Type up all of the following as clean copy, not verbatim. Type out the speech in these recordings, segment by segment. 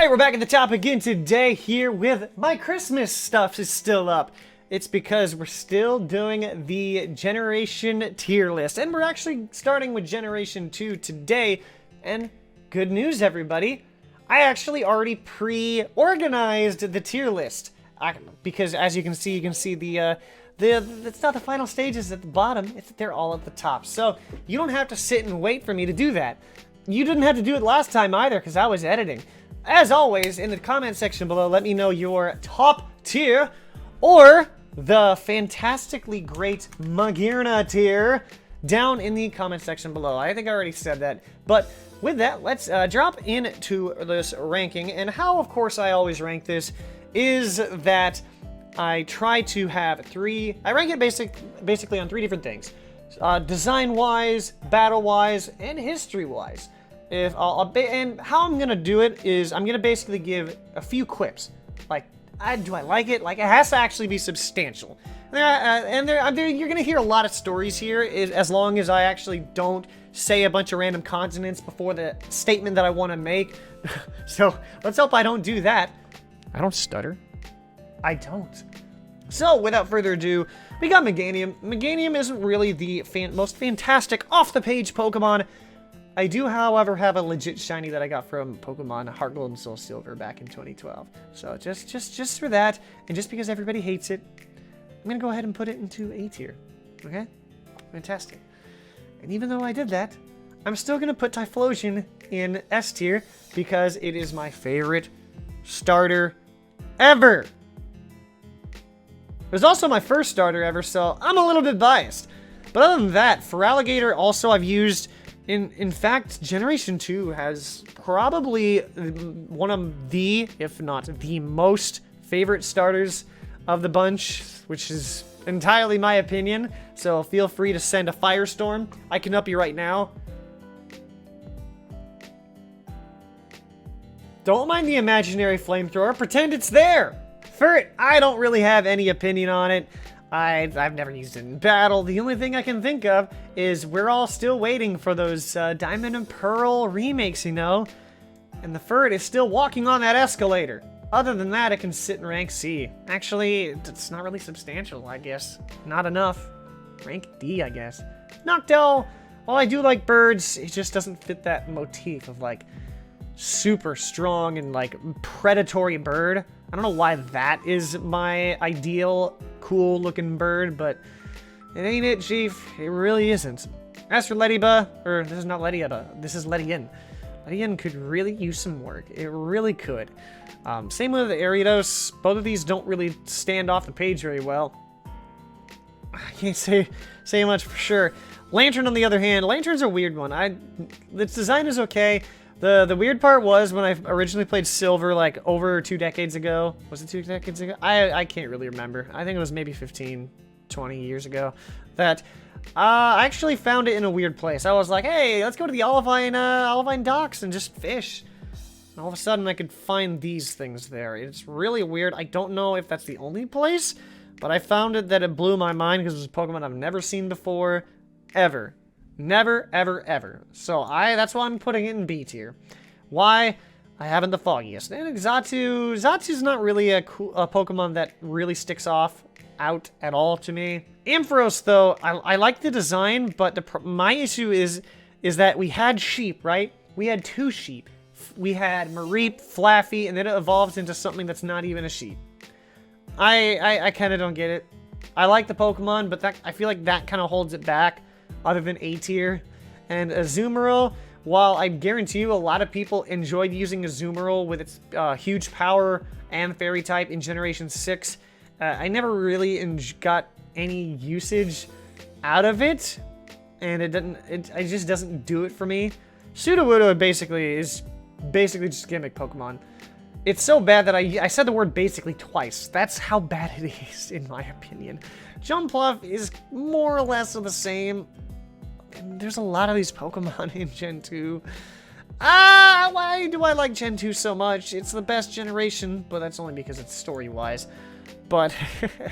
Alright, we're back at the top again today here with my Christmas stuff is still up. It's because we're still doing the Generation Tier List. And we're actually starting with Generation 2 today. And good news, everybody. I actually already pre-organized the tier list. Because as you can see the it's not the final stages at the bottom. They're all at the top. So you don't have to sit and wait for me to do that. You didn't have to do it last time either because I was editing. As always, in the comment section below, let me know your top tier or the fantastically great Magirna tier down in the comment section below. I think I already said that. But with that, let's drop into this ranking. And how, of course, I always rank this is that I try to have I rank it basically on 3 different things. Design-wise, battle-wise, and history-wise. And how I'm gonna do it is I'm gonna basically give a few quips. Like, do I like it? Like, it has to actually be substantial. You're gonna hear a lot of stories here, as long as I actually don't say a bunch of random consonants before the statement that I want to make. So let's hope I don't do that. I don't stutter. I don't. So without further ado, we got Meganium. Meganium isn't really the most fantastic off-the-page Pokemon. I do, however, have a legit shiny that I got from Pokemon Heart Gold and Soul Silver back in 2012. So just for that, and just because everybody hates it, I'm gonna go ahead and put it into A tier. Okay? Fantastic. And even though I did that, I'm still gonna put Typhlosion in S tier because it is my favorite starter ever. It was also my first starter ever, so I'm a little bit biased. But other than that, for Alligator, also I've used... In fact, Generation 2 has probably one of the, if not the most favorite starters of the bunch, which is entirely my opinion, so feel free to send a Firestorm. I can up you right now. Don't mind the imaginary flamethrower, pretend it's there! Furt, I don't really have any opinion on it. I've never used it in battle. The only thing I can think of is we're all still waiting for those Diamond and Pearl remakes, you know? And the Furt is still walking on that escalator. Other than that, it can sit in rank C. Actually, it's not really substantial, I guess. Not enough. Rank D, I guess. Noctowl, while I do like birds, it just doesn't fit that motif of, like, super strong and, like, predatory bird. I don't know why that is my ideal cool looking bird, but it ain't it, Chief. It really isn't. As for Lediba, or this is not Lediba, this is Ledian. Ledian could really use some work. It really could. Same with the Ariados. Both of these don't really stand off the page very well. I can't say much for sure. Lantern, on the other hand, Lantern's a weird one. Its design is okay. The weird part was when I originally played Silver, like, over 2 decades ago. Was it 2 decades ago? I can't really remember. I think it was maybe 15, 20 years ago. That I actually found it in a weird place. I was like, hey, let's go to the Olivine docks and just fish. And all of a sudden, I could find these things there. It's really weird. I don't know if that's the only place, but I found it that it blew my mind because it's a Pokemon I've never seen before, ever. Never, ever, ever. So that's why I'm putting it in B tier. Why? I haven't the foggiest. And Xatu's not really a Pokemon that really sticks out at all to me. Ampharos, though, I like the design, but my issue is that we had sheep, right? We had 2 sheep. We had Mareep, Flaffy, and then it evolves into something that's not even a sheep. I kind of don't get it. I like the Pokemon, but I feel like that kind of holds it back. Other than A tier. And Azumarill, while I guarantee you a lot of people enjoyed using Azumarill with its huge power and fairy type in Generation 6, I never really got any usage out of it, and it just doesn't do it for me. Sudowoodo is basically just gimmick Pokemon. It's so bad that I said the word basically twice. That's how bad it is, in my opinion. Jumpluff is more or less the same. And there's a lot of these Pokemon in Gen 2. Why do I like Gen 2 so much? It's the best generation, but that's only because it's story-wise. But,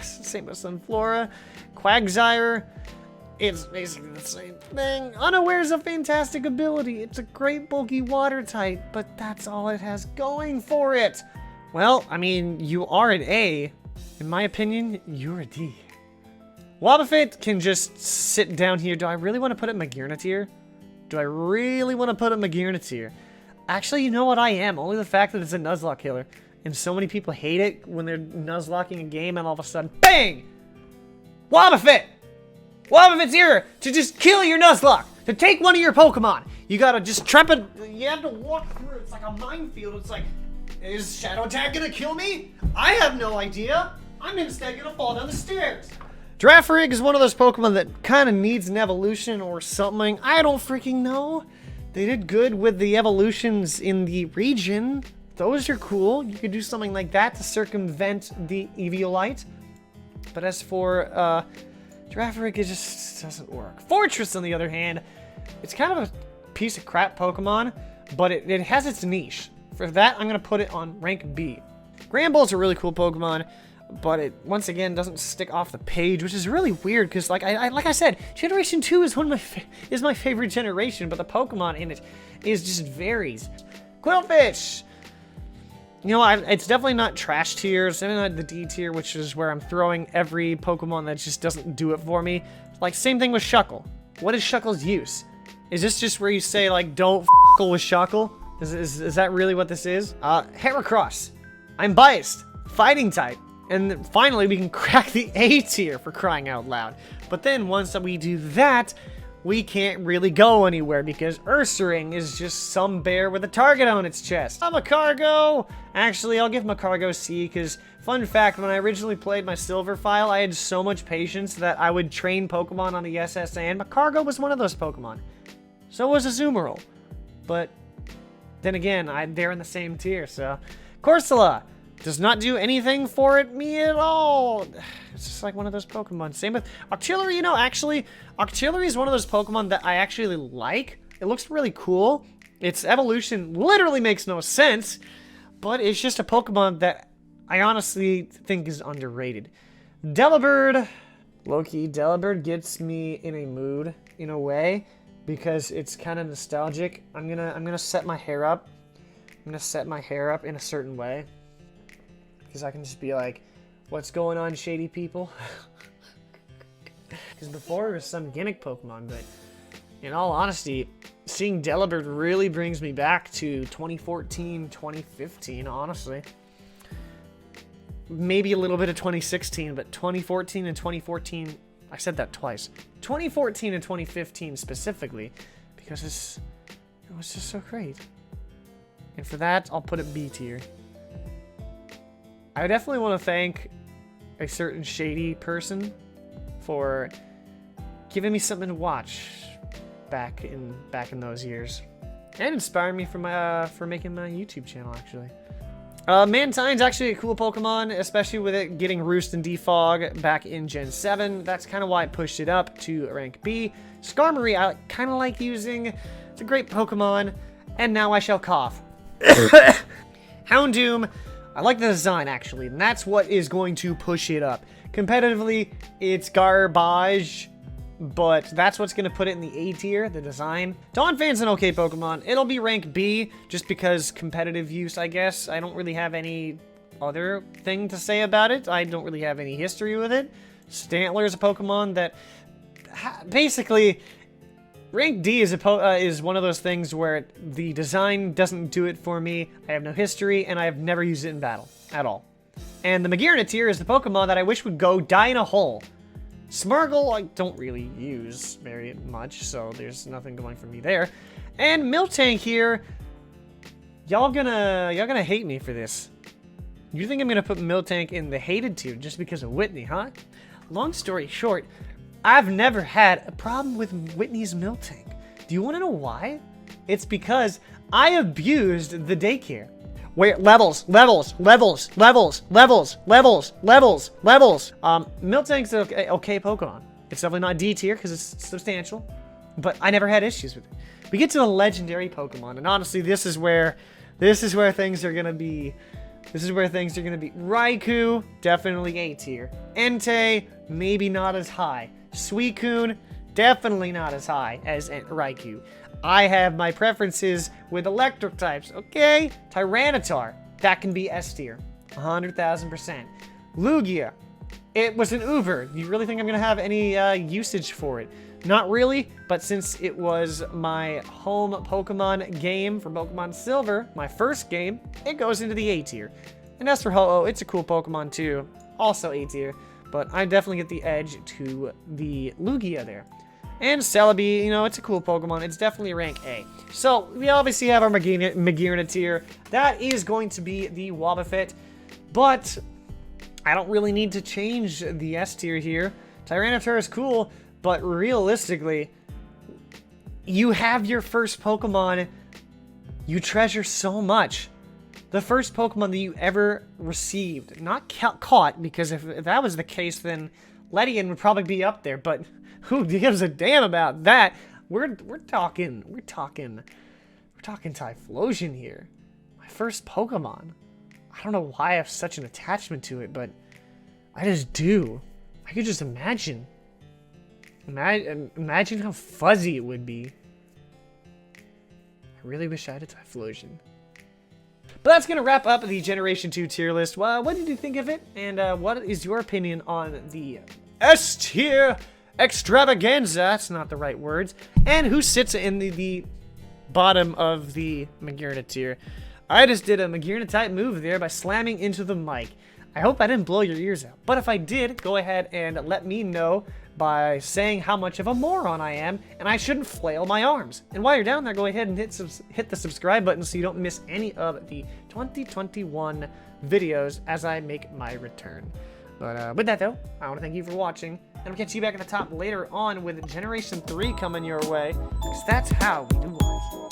same with Sunflora. Quagsire. It's basically the same thing. Unaware is a fantastic ability. It's a great bulky water type, but that's all it has going for it. Well, I mean, you are an A. In my opinion, you're a D. Wobbuffet can just sit down here. Do I really want to put it in Magearna tier? Do I really want to put it in Magearna tier? Actually, you know what I am? Only the fact that it's a Nuzlocke killer. And so many people hate it when they're Nuzlocking a game and all of a sudden, BANG! Wobbuffet! Wobbuffet's here to just kill your Nuzlocke, to take one of your Pokemon. You gotta just trap it. You have to walk through. It's like a minefield. It's like, is Shadow Tag gonna kill me? I have no idea. I'm instead gonna fall down the stairs. Girafarig is one of those Pokemon that kind of needs an evolution or something. I don't freaking know. They did good with the evolutions in the region. Those are cool. You could do something like that to circumvent the Eviolite. But as for, Girafarig, it just doesn't work. Fortress, on the other hand, it's kind of a piece of crap Pokemon, but it has its niche. For that, I'm going to put it on rank B. Granbull's a really cool Pokemon, but it, once again, doesn't stick off the page, which is really weird, because like I said, Generation 2 is my favorite generation, but the Pokemon in it just varies. Quillfish! You know, it's definitely not trash tier, it's definitely not the D tier, which is where I'm throwing every Pokemon that just doesn't do it for me. Like, same thing with Shuckle. What is Shuckle's use? Is this just where you say, like, don't f***le with Shuckle? Is that really what this is? Heracross. I'm biased. Fighting type. And finally, we can crack the A tier, for crying out loud. But then, once we do that, we can't really go anywhere because Ursaring is just some bear with a target on its chest. I'm a Cargo! Actually, I'll give Macargo C because, fun fact, when I originally played my Silver file, I had so much patience that I would train Pokemon on the SS, and Macargo was one of those Pokemon. So was Azumarill. But then again, they're in the same tier, so. Corsola does not do anything for me at all. It's just like one of those Pokemon. Same with Octillery. You know, actually, Octillery is one of those Pokemon that I actually like. It looks really cool. Its evolution literally makes no sense, but it's just a Pokemon that I honestly think is underrated. Delibird. Low-key, Delibird gets me in a mood, in a way, because it's kind of nostalgic. I'm gonna set my hair up. I'm gonna set my hair up in a certain way. Because I can just be like, what's going on, shady people? Because before it was some gimmick Pokemon, but in all honesty, seeing Delibird really brings me back to 2014, 2015, honestly. Maybe a little bit of 2016, but 2014 and 2014, I said that twice. 2014 and 2015 specifically, because it was just so great. And for that, I'll put it B tier. I definitely want to thank a certain shady person for giving me something to watch back in those years, and inspiring me for making my YouTube channel. Actually, Mantine's actually a cool Pokemon, especially with it getting Roost and Defog back in Gen 7. That's kind of why I pushed it up to rank B. Skarmory, I kind of like using. It's a great Pokemon, and now I shall cough. Houndoom. I like the design, actually, and that's what is going to push it up. Competitively, it's garbage, but that's what's going to put it in the A tier, the design. Donphan's an okay Pokemon. It'll be rank B, just because competitive use, I guess. I don't really have any other thing to say about it. I don't really have any history with it. Stantler is a Pokemon that, basically, rank D is one of those things where the design doesn't do it for me. I have no history, and I have never used it in battle at all. And the Magearna tier is the Pokemon that I wish would go die in a hole. Smargle, I don't really use very much, so there's nothing going for me there. And Miltank here, y'all gonna hate me for this. You think I'm gonna put Miltank in the hated tier just because of Whitney, huh? Long story short, I've never had a problem with Whitney's Miltank. Do you want to know why? It's because I abused the daycare. Where levels. Miltank's an okay Pokemon. It's definitely not D tier because it's substantial, but I never had issues with it. We get to the legendary Pokemon, and honestly, this is where things are gonna be. Raikou, definitely A tier. Entei, maybe not as high. Suicune, definitely not as high as Raikou. I have my preferences with electric types, okay? Tyranitar, that can be S tier, 100,000%. Lugia, it was an Uber. You really think I'm going to have any usage for it? Not really, but since it was my home Pokemon game for Pokemon Silver, my first game, it goes into the A tier. And as for Ho-Oh, it's a cool Pokemon too, also A tier, but I definitely get the edge to the Lugia there. And Celebi, you know, it's a cool Pokemon. It's definitely rank A. So, we obviously have our Magearna tier. That is going to be the Wobbuffet, but I don't really need to change the S tier here. Tyranitar is cool, but realistically, you have your first Pokemon you treasure so much. The first Pokemon that you ever received. Not caught, because if that was the case, then Ledian would probably be up there, but who gives a damn about that? We're talking Typhlosion here. My first Pokemon. I don't know why I have such an attachment to it, but I just do. I could just imagine. Imagine how fuzzy it would be. I really wish I had a Typhlosion. But that's going to wrap up the Generation 2 tier list. Well, what did you think of it? And what is your opinion on the S tier extravaganza? That's not the right words. And who sits in the bottom of the Magearna tier? I just did a Magearna type move there by slamming into the mic. I hope I didn't blow your ears out. But if I did, go ahead and let me know by saying how much of a moron I am, and I shouldn't flail my arms. And while you're down there, go ahead and hit the subscribe button so you don't miss any of the 2021 videos as I make my return. But with that though, I want to thank you for watching, and I'll catch you back at the top later on with Generation 3 coming your way, because that's how we do life.